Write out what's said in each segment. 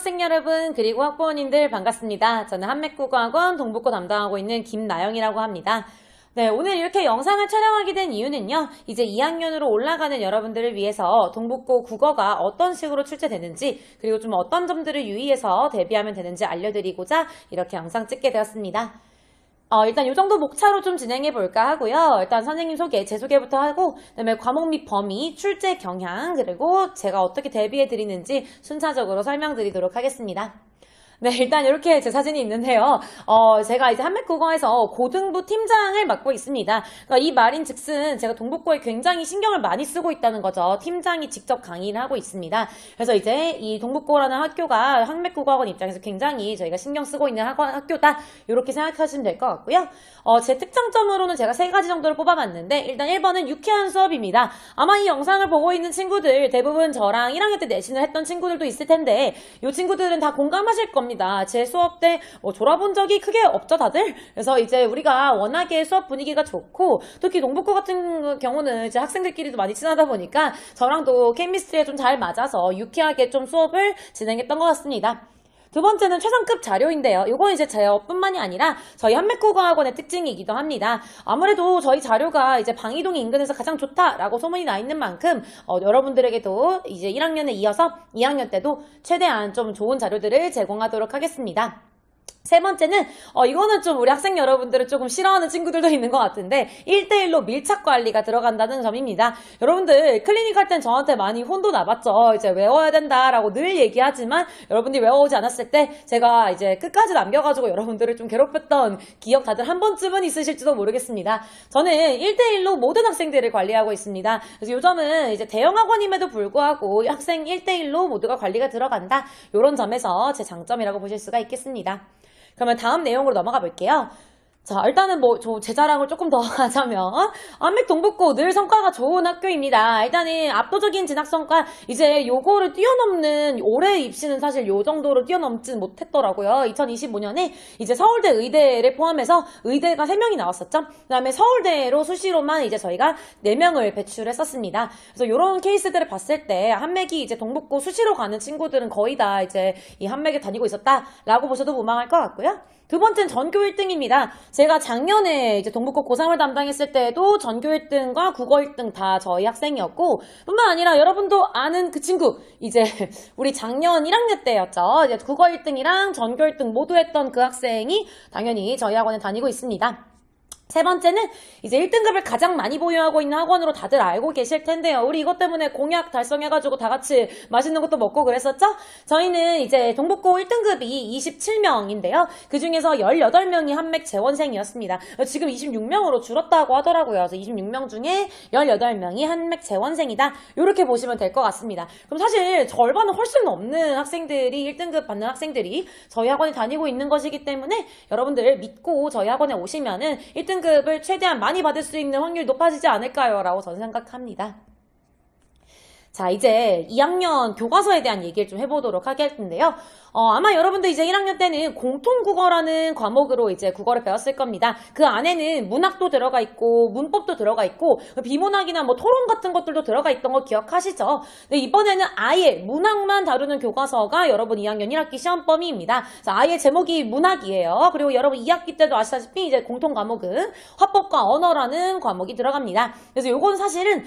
학생 여러분 그리고 학부모님들 반갑습니다. 저는 한맥국어학원 동북고 담당하고 있는 김나영이라고 합니다. 네, 오늘 이렇게 영상을 촬영하게 된 이유는요. 이제 2학년으로 올라가는 여러분들을 위해서 동북고 국어가 어떤 식으로 출제되는지 그리고 좀 어떤 점들을 유의해서 대비하면 되는지 알려드리고자 이렇게 영상 찍게 되었습니다. 일단 이 정도 목차로 좀 진행해 볼까 하고요. 일단 선생님 소개, 제 소개부터 하고 그다음에 과목 및 범위, 출제 경향, 그리고 제가 어떻게 대비해 드리는지 순차적으로 설명드리도록 하겠습니다. 네, 일단 이렇게 제 사진이 있는데요. 제가 이제 한맥국어에서 고등부 팀장을 맡고 있습니다. 그러니까 이 말인 즉슨 제가 동북고에 굉장히 신경을 많이 쓰고 있다는 거죠. 팀장이 직접 강의를 하고 있습니다. 그래서 이제 이 동북고라는 학교가 한맥국어학원 입장에서 굉장히 저희가 신경 쓰고 있는 학교다. 이렇게 생각하시면 될 것 같고요. 제 특장점으로는 제가 3가지 정도를 뽑아봤는데 일단 1번은 유쾌한 수업입니다. 아마 이 영상을 보고 있는 친구들 대부분 저랑 1학년 때 내신을 했던 친구들도 있을 텐데 이 친구들은 다 공감하실 겁니다. 제 수업 때 졸아본 적이 크게 없죠 다들? 그래서 이제 우리가 워낙에 수업 분위기가 좋고 특히 동북고 같은 경우는 이제 학생들끼리도 많이 친하다 보니까 저랑도 케미스트리에 좀 잘 맞아서 유쾌하게 좀 수업을 진행했던 것 같습니다. 두 번째는 최상급 자료인데요. 이건 이제 저뿐만이 아니라 저희 한맥국어학원의 특징이기도 합니다. 아무래도 저희 자료가 이제 방이동 인근에서 가장 좋다라고 소문이 나 있는 만큼 여러분들에게도 이제 1학년에 이어서 2학년 때도 최대한 좀 좋은 자료들을 제공하도록 하겠습니다. 세 번째는 이거는 좀 우리 학생 여러분들은 조금 싫어하는 친구들도 있는 것 같은데 1대1로 밀착 관리가 들어간다는 점입니다. 여러분들 클리닉 할 땐 저한테 많이 혼도 나봤죠. 이제 외워야 된다라고 늘 얘기하지만 여러분들이 외워오지 않았을 때 제가 이제 끝까지 남겨가지고 여러분들을 좀 괴롭혔던 기억 다들 한 번쯤은 있으실지도 모르겠습니다. 저는 1대1로 모든 학생들을 관리하고 있습니다. 그래서 요점은 이제 대형 학원임에도 불구하고 학생 1대1로 모두가 관리가 들어간다. 이런 점에서 제 장점이라고 보실 수가 있겠습니다. 그러면 다음 내용으로 넘어가 볼게요. 자, 일단은 제 자랑을 조금 더 하자면, 한맥동북고 늘 성과가 좋은 학교입니다. 일단은 압도적인 진학성과, 이제 요거를 뛰어넘는, 올해 입시는 사실 요 정도로 뛰어넘진 못했더라고요. 2025년에 이제 서울대 의대를 포함해서 의대가 3명이 나왔었죠. 그 다음에 서울대로 수시로만 이제 저희가 4명을 배출했었습니다. 그래서 요런 케이스들을 봤을 때, 한맥이 이제 동북고 수시로 가는 친구들은 거의 다 이제 이 한맥에 다니고 있었다라고 보셔도 무방할 것 같고요. 두 번째는 전교 1등입니다. 제가 작년에 이제 동북고 고3을 담당했을 때에도 전교 1등과 국어 1등 다 저희 학생이었고 뿐만 아니라 여러분도 아는 그 친구 이제 우리 작년 1학년 때였죠. 이제 국어 1등이랑 전교 1등 모두 했던 그 학생이 당연히 저희 학원에 다니고 있습니다. 세 번째는 이제 1등급을 가장 많이 보유하고 있는 학원으로 다들 알고 계실 텐데요. 우리 이것 때문에 공약 달성해가지고 다 같이 맛있는 것도 먹고 그랬었죠? 저희는 이제 동북고 1등급이 27명인데요. 그 중에서 18명이 한맥 재원생이었습니다. 지금 26명으로 줄었다고 하더라고요. 그래서 26명 중에 18명이 한맥 재원생이다. 이렇게 보시면 될 것 같습니다. 그럼 사실 절반은 훨씬 넘는 학생들이 1등급 받는 학생들이 저희 학원에 다니고 있는 것이기 때문에 여러분들 믿고 저희 학원에 오시면은 1등급을 최대한 많이 받을 수 있는 확률이 높아지지 않을까요? 라고 저는 생각합니다. 자, 이제 2학년 교과서에 대한 얘기를 좀 해보도록 하겠는데요. 아마 여러분들 이제 1학년 때는 공통국어라는 과목으로 이제 국어를 배웠을 겁니다. 그 안에는 문학도 들어가 있고 문법도 들어가 있고 비문학이나 뭐 토론 같은 것들도 들어가 있던 거 기억하시죠? 근데 이번에는 아예 문학만 다루는 교과서가 여러분 2학년 1학기 시험 범위입니다. 자, 아예 제목이 문학이에요. 그리고 여러분 2학기 때도 아시다시피 이제 공통 과목은 화법과 언어라는 과목이 들어갑니다. 그래서 요건 사실은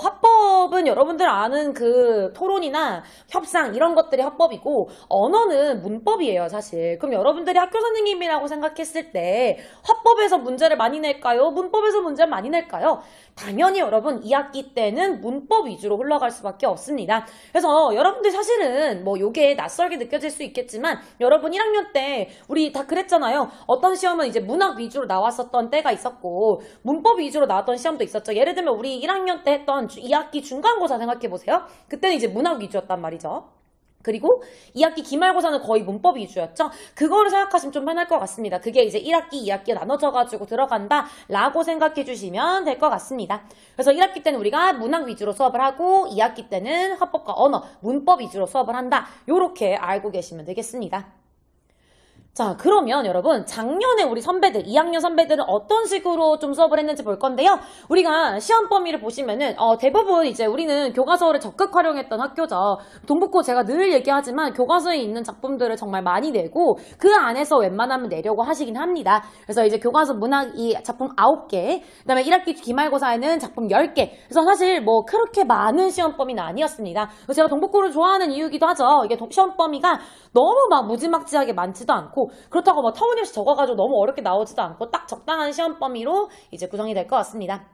화법은 여러분들 아는 그 토론이나 협상 이런 것들이 화법이고 언어는 문법이에요 사실. 그럼 여러분들이 학교 선생님이라고 생각했을 때 화법에서 문제를 많이 낼까요? 문법에서 문제를 많이 낼까요? 당연히 여러분 2학기 때는 문법 위주로 흘러갈 수밖에 없습니다. 그래서 여러분들 사실은 뭐 요게 낯설게 느껴질 수 있겠지만 여러분 1학년 때 우리 다 그랬잖아요. 어떤 시험은 이제 문학 위주로 나왔었던 때가 있었고 문법 위주로 나왔던 시험도 있었죠. 예를 들면 우리 1학년 때 했던 2학기 중간고사 생각해보세요. 그때는 이제 문학 위주였단 말이죠. 그리고 2학기 기말고사는 거의 문법 위주였죠. 그거를 생각하시면 좀 편할 것 같습니다. 그게 이제 1학기, 2학기 나눠져가지고 들어간다 라고 생각해 주시면 될 것 같습니다. 그래서 1학기 때는 우리가 문학 위주로 수업을 하고 2학기 때는 화법과 언어, 문법 위주로 수업을 한다. 요렇게 알고 계시면 되겠습니다. 자, 그러면 여러분 작년에 우리 선배들, 2학년 선배들은 어떤 식으로 좀 수업을 했는지 볼 건데요. 우리가 시험 범위를 보시면은 대부분 이제 우리는 교과서를 적극 활용했던 학교죠. 동북고 제가 늘 얘기하지만 교과서에 있는 작품들을 정말 많이 내고 그 안에서 웬만하면 내려고 하시긴 합니다. 그래서 이제 교과서 문학 이 작품 9개, 그다음에 1학기 기말고사에는 작품 10개. 그래서 사실 뭐 그렇게 많은 시험 범위는 아니었습니다. 그래서 제가 동북고를 좋아하는 이유기도 하죠. 이게 시험 범위가 너무 막 무지막지하게 많지도 않고 그렇다고 뭐 터무니없이 적어가지고 너무 어렵게 나오지도 않고 딱 적당한 시험 범위로 이제 구성이 될 것 같습니다.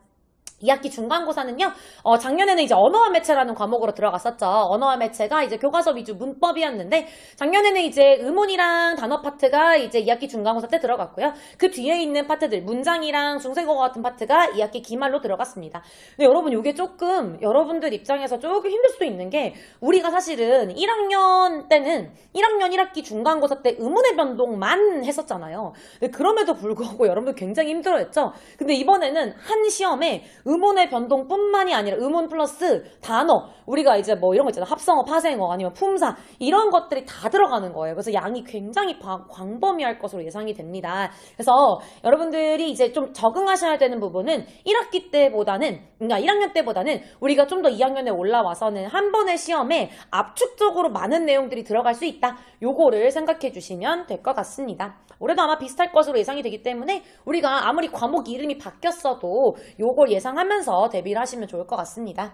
2학기 중간고사는요, 작년에는 이제 언어와 매체라는 과목으로 들어갔었죠. 언어와 매체가 이제 교과서 위주 문법이었는데, 작년에는 이제 의문이랑 단어 파트가 이제 2학기 중간고사 때 들어갔고요. 그 뒤에 있는 파트들, 문장이랑 중세국어 같은 파트가 2학기 기말로 들어갔습니다. 근데 여러분, 이게 조금, 여러분들 입장에서 조금 힘들 수도 있는 게, 우리가 사실은 1학년 때는, 1학년 1학기 중간고사 때 의문의 변동만 했었잖아요. 근데 그럼에도 불구하고 여러분들 굉장히 힘들어했죠. 근데 이번에는 한 시험에 의문의 변동뿐만이 아니라 의문 플러스 단어, 우리가 이제 뭐 이런 거 있잖아요. 합성어, 파생어, 아니면 품사 이런 것들이 다 들어가는 거예요. 그래서 양이 굉장히 광범위할 것으로 예상이 됩니다. 그래서 여러분들이 이제 좀 적응하셔야 되는 부분은 1학기 때보다는, 그러니까 1학년 때보다는 우리가 좀 더 2학년에 올라와서는 한 번의 시험에 압축적으로 많은 내용들이 들어갈 수 있다. 요거를 생각해 주시면 될 것 같습니다. 올해도 아마 비슷할 것으로 예상이 되기 때문에 우리가 아무리 과목 이름이 바뀌었어도 요걸 예상하면서 대비를 하시면 좋을 것 같습니다.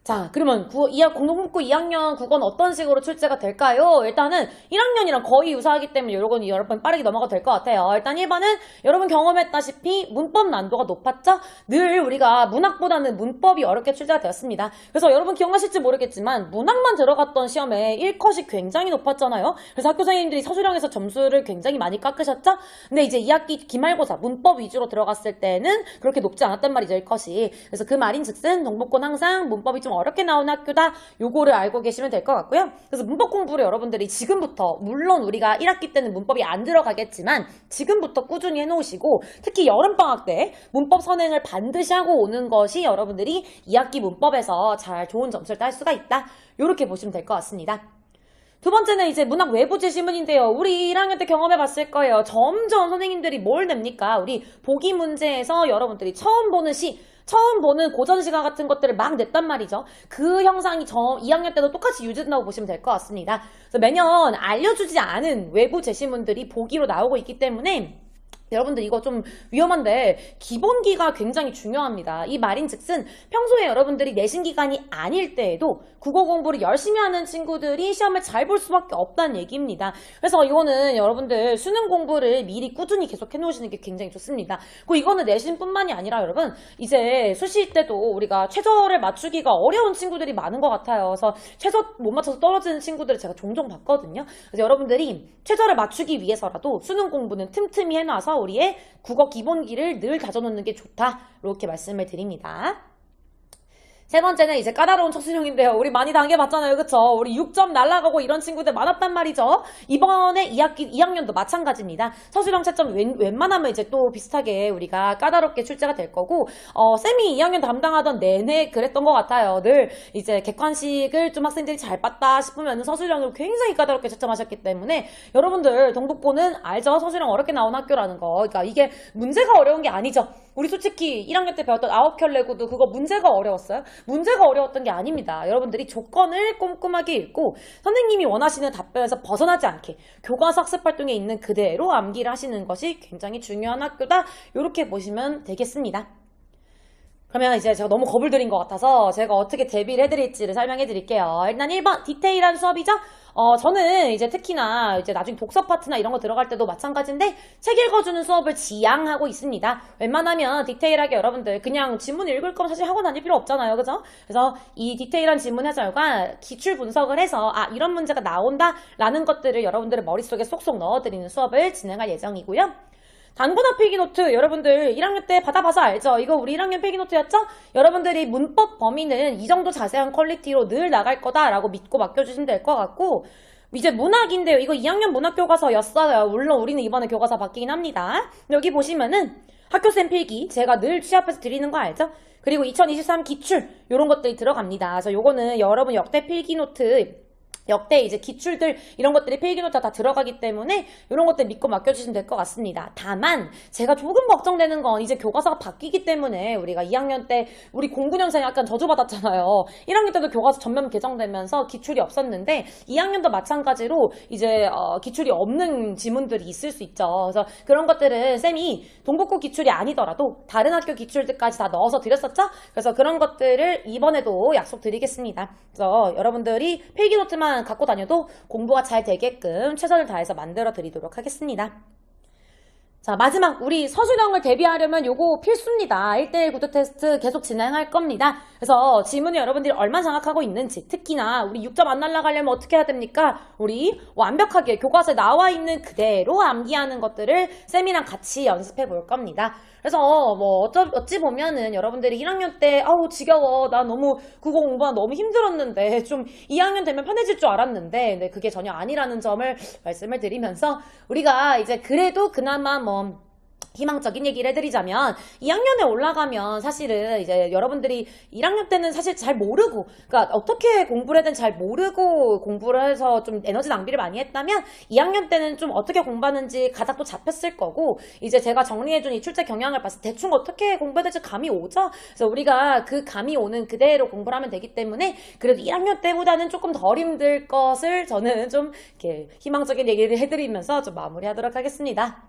자, 그러면 공동국고 2학년 국어는 어떤 식으로 출제가 될까요? 일단은 1학년이랑 거의 유사하기 때문에 요건 여러분 빠르게 넘어가도 될 것 같아요. 일단 1번은 여러분 경험했다시피 문법 난도가 높았죠? 늘 우리가 문학보다는 문법이 어렵게 출제가 되었습니다. 그래서 여러분 기억나실지 모르겠지만 문학만 들어갔던 시험에 1컷이 굉장히 높았잖아요. 그래서 학교 선생님들이 서술형에서 점수를 굉장히 많이 깎으셨죠? 근데 이제 2학기 기말고사 문법 위주로 들어갔을 때는 그렇게 높지 않았단 말이죠, 1컷이. 그래서 그 말인즉슨 동북고는 항상 문법이 좀 어렵게 나오는 학교다. 요거를 알고 계시면 될 것 같고요. 그래서 문법 공부를 여러분들이 지금부터, 물론 우리가 1학기 때는 문법이 안 들어가겠지만 지금부터 꾸준히 해놓으시고 특히 여름방학 때 문법 선행을 반드시 하고 오는 것이 여러분들이 2학기 문법에서 잘 좋은 점수를 딸 수가 있다. 요렇게 보시면 될 것 같습니다. 두 번째는 이제 문학 외부 지문인데요. 우리 1학년 때 경험해 봤을 거예요. 점점 선생님들이 뭘 냅니까? 우리 보기 문제에서 여러분들이 처음 보는 고전 시가 같은 것들을 막 냈단 말이죠. 그 형상이 2학년 때도 똑같이 유지된다고 보시면 될 것 같습니다. 그래서 매년 알려주지 않은 외부 제시문들이 보기로 나오고 있기 때문에 여러분들 이거 좀 위험한데 기본기가 굉장히 중요합니다. 이 말인즉슨 평소에 여러분들이 내신 기간이 아닐 때에도 국어 공부를 열심히 하는 친구들이 시험을 잘 볼 수밖에 없다는 얘기입니다. 그래서 이거는 여러분들 수능 공부를 미리 꾸준히 계속 해놓으시는 게 굉장히 좋습니다. 그리고 이거는 내신뿐만이 아니라 여러분 이제 수시 때도 우리가 최저를 맞추기가 어려운 친구들이 많은 것 같아요. 그래서 최저 못 맞춰서 떨어지는 친구들을 제가 종종 봤거든요. 그래서 여러분들이 최저를 맞추기 위해서라도 수능 공부는 틈틈이 해놔서 우리의 국어 기본기를 늘 다져놓는 게 좋다. 이렇게 말씀을 드립니다. 세 번째는 이제 까다로운 척수형인데요. 우리 많이 당해봤잖아요. 그쵸? 우리 6점 날라가고 이런 친구들 많았단 말이죠. 이번에 2학년도 마찬가지입니다. 서술형 채점 웬만하면 이제 또 비슷하게 우리가 까다롭게 출제가 될 거고, 쌤이 2학년 담당하던 내내 그랬던 것 같아요. 늘 이제 객관식을 좀 학생들이 잘 봤다 싶으면 서술형을 굉장히 까다롭게 채점하셨기 때문에 여러분들 동북고는 알죠? 서술형 어렵게 나온 학교라는 거. 그러니까 이게 문제가 어려운 게 아니죠. 우리 솔직히 1학년 때 배웠던 아홉켤레구도 그거 문제가 어려웠어요? 문제가 어려웠던 게 아닙니다. 여러분들이 조건을 꼼꼼하게 읽고 선생님이 원하시는 답변에서 벗어나지 않게 교과서 학습 활동에 있는 그대로 암기를 하시는 것이 굉장히 중요한 학교다. 이렇게 보시면 되겠습니다. 그러면 이제 제가 너무 겁을 들인 것 같아서 제가 어떻게 대비를 해드릴지를 설명해 드릴게요. 일단 1번 디테일한 수업이죠? 저는 이제 특히나 이제 나중에 독서 파트나 이런 거 들어갈 때도 마찬가지인데 책 읽어주는 수업을 지향하고 있습니다. 웬만하면 디테일하게 여러분들 그냥 지문 읽을 거면 사실 하고 다닐 필요 없잖아요. 그죠? 그래서 이 디테일한 지문 해설과 기출 분석을 해서 이런 문제가 나온다 라는 것들을 여러분들의 머릿속에 쏙쏙 넣어드리는 수업을 진행할 예정이고요. 단권화 필기노트 여러분들 1학년 때 받아봐서 알죠? 이거 우리 1학년 필기노트였죠? 여러분들이 문법 범위는 이 정도 자세한 퀄리티로 늘 나갈 거다라고 믿고 맡겨주시면 될 것 같고 이제 문학인데요. 이거 2학년 문학교과서였어요. 물론 우리는 이번에 교과서 바뀌긴 합니다. 여기 보시면은 학교쌤 필기 제가 늘 취합해서 드리는 거 알죠? 그리고 2023 기출 이런 것들이 들어갑니다. 그래서 요거는 여러분 역대 필기노트 역대 이제 기출들 이런 것들이 필기노트에 다 들어가기 때문에 이런 것들 믿고 맡겨주시면 될 것 같습니다. 다만 제가 조금 걱정되는 건 이제 교과서가 바뀌기 때문에 우리가 2학년 때 우리 09년생이 약간 저주받았잖아요. 1학년 때도 교과서 전면 개정되면서 기출이 없었는데 2학년도 마찬가지로 이제 기출이 없는 지문들이 있을 수 있죠. 그래서 그런 것들은 쌤이 동북고 기출이 아니더라도 다른 학교 기출들까지 다 넣어서 드렸었죠. 그래서 그런 것들을 이번에도 약속드리겠습니다. 그래서 여러분들이 필기노트만 갖고 다녀도 공부가 잘 되게끔 최선을 다해서 만들어 드리도록 하겠습니다. 자, 마지막 우리 서술형을 대비하려면 요거 필수입니다. 1대1 구두 테스트 계속 진행할 겁니다. 그래서 지문을 여러분들이 얼마나 장악하고 있는지, 특히나 우리 6점 안 날라가려면 어떻게 해야 됩니까? 우리 완벽하게 교과서에 나와 있는 그대로 암기하는 것들을 쌤이랑 같이 연습해 볼 겁니다. 그래서 뭐 어찌 보면은 여러분들이 1학년 때 아우 지겨워, 나 너무 국어 공부가 너무 힘들었는데 좀 2학년 되면 편해질 줄 알았는데 근데 그게 전혀 아니라는 점을 말씀을 드리면서 우리가 이제 그래도 그나마 뭐 희망적인 얘기를 해드리자면 2학년에 올라가면 사실은 이제 여러분들이 1학년 때는 사실 잘 모르고 그러니까 어떻게 공부를 해야 되는지 잘 모르고 공부를 해서 좀 에너지 낭비를 많이 했다면 2학년 때는 좀 어떻게 공부하는지 가닥도 잡혔을 거고 이제 제가 정리해준 이 출제 경향을 봤을 때 대충 어떻게 공부해야 될지 감이 오죠. 그래서 우리가 그 감이 오는 그대로 공부를 하면 되기 때문에 그래도 1학년 때보다는 조금 덜 힘들 것을 저는 좀 이렇게 희망적인 얘기를 해드리면서 좀 마무리하도록 하겠습니다.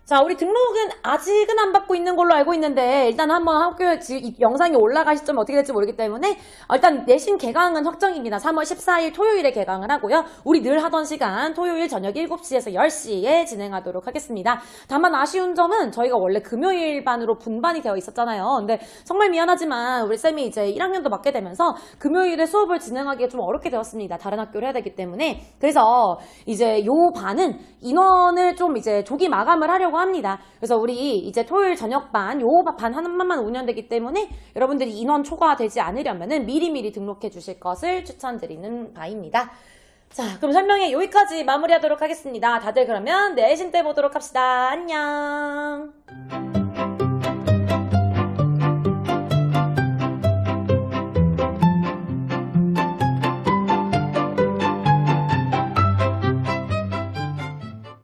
자, 우리 등록은 아직은 안 받고 있는 걸로 알고 있는데 일단 한번 학교에 영상이 올라갈 시점이 어떻게 될지 모르기 때문에 일단 내신 개강은 확정입니다. 3월 14일 토요일에 개강을 하고요. 우리 늘 하던 시간 토요일 저녁 7시에서 10시에 진행하도록 하겠습니다. 다만 아쉬운 점은 저희가 원래 금요일 반으로 분반이 되어 있었잖아요. 근데 정말 미안하지만 우리 쌤이 이제 1학년도 맡게 되면서 금요일에 수업을 진행하기가 좀 어렵게 되었습니다. 다른 학교를 해야 되기 때문에. 그래서 이제 요 반은 인원을 좀 이제 조기 마감을 하려고 합니다. 그래서 우리 이제 토요일 저녁반 요 반 하나만 운영되기 때문에 여러분들이 인원 초과되지 않으려면은 미리미리 등록해 주실 것을 추천드리는 바입니다. 자, 그럼 설명회 여기까지 마무리하도록 하겠습니다. 다들 그러면 내신 때 보도록 합시다. 안녕.